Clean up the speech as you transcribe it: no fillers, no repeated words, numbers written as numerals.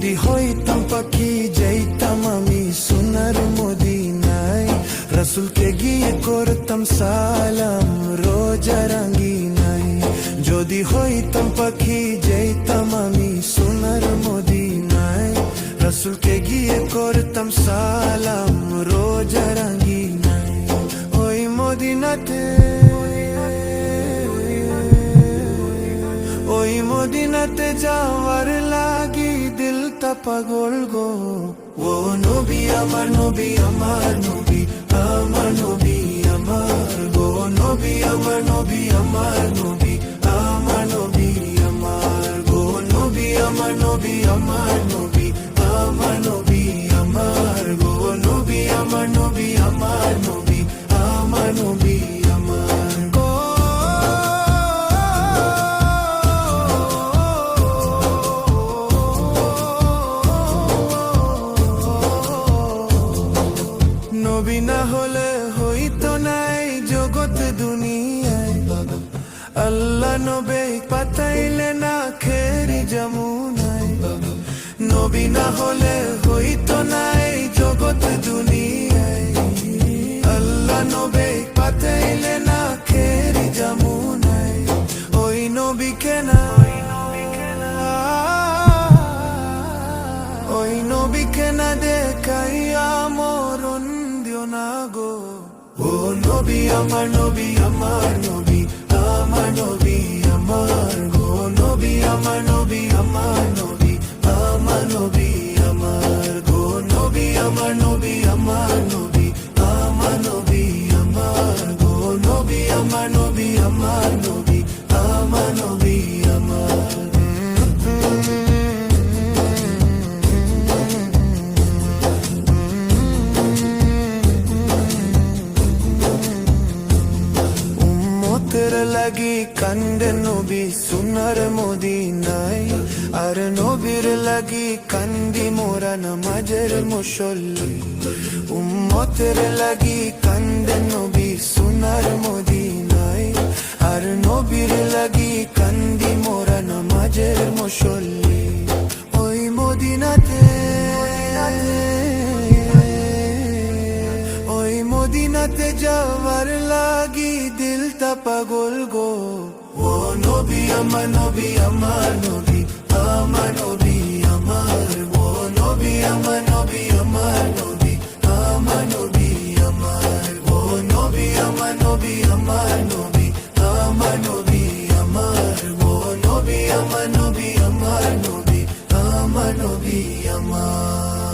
যদি হইতাম পাখি যাইতাম আমি সোনার মদিনায়, রাসূলকে গিয়ে করতাম সালাম রোজা রাঙ্গিনায়। যদি হইতাম পাখি যাইতাম আমি সোনার মদিনায়, রাসূলকে গিয়ে করতাম সালাম রোজা রাঙ্গিনায়। ওই মদিনাতে, ওই মদিনাতে যাওয়ার লাগি দিলটা পাগল গো। ও নবী আমার, নবী আমার, নবী আমার, নবী আমার গো। নবী আমার, নবী আমার, নবী আমার, নবী আমার গো। নবী আমার, নবী আমার, নবী আমার, নবী আমার গো। নবী আমার, নবী আমার, নবী আমার, নবী আমার গো। নবী না হলে হইতো নাই জগৎ দুনিয়ায়, আল্লাহ নবী পাঠাইলে না খেরি যমুনায়। নবী না হলে হইতো নাই জগৎ দুনিয়ায়, আল্লাহ নবী পাঠাইলে না খেরি যমুনায়। ওই নবীকে না, ওই নবীকে না দেখাইয়া মরণ দিও না গো। ও নবী আমার, নবী আমার, নবী আমার, নবী আমার গো। নবী আমার, নবী আমার, নবী আমার, নবী আমার গো। নবী আমার, নবী আমার, নবী আমার, নবী আমার গো। নবী আমার, নবী আমার, নবী আমার, নবী আমার। উম্মতের লাগি কান্দে নবী সোনার মদিনায়, আর নবীর লাগি কান্দি মোরা নামাজের মুসল্লি। উম্মতের লাগি কান্দে নবী সোনার মদিনায়, আর নবীর লাগি কান্দি মোরা নামাজের মুসল্লি। ওই মদিনাতে, ওই মদিনাতে যাওয়ার লাগি দিলটা পাগল গো। ও নবী আমার, নবী আমার, নবী আমার, নবী আমার গো। নবী আমার, নবী আমার, নবী আমার, নবী আমার গো। নবী আমার, নবী আমার, নবী আমার, নবী আমার গো। নবী আমার, নবী আমার, নবী আমার, নবী আমার।